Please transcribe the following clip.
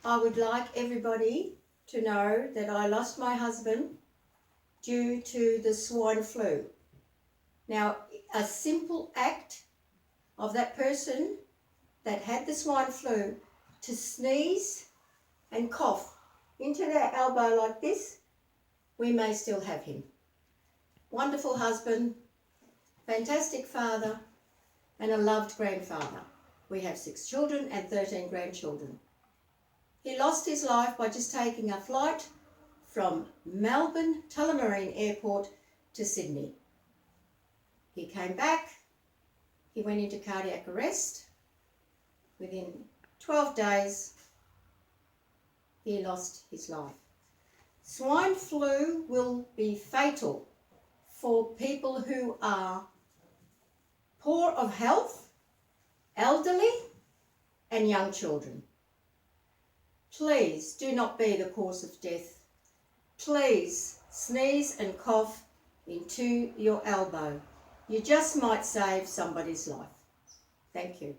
I would like everybody to know that I lost my husband due to the swine flu. Now, a simple act of that person that had the swine flu to sneeze and cough into their elbow like this, we may still have him. Wonderful husband, fantastic father, and a loved grandfather. We have 6 children and 13 grandchildren. He lost his life by just taking a flight from Melbourne Tullamarine Airport to Sydney. He came back, he went into cardiac arrest. Within 12 days, he lost his life. Swine flu will be fatal for people who are poor of health, elderly, and young children. Please do not be the cause of death. Please sneeze and cough into your elbow. You just might save somebody's life. Thank you.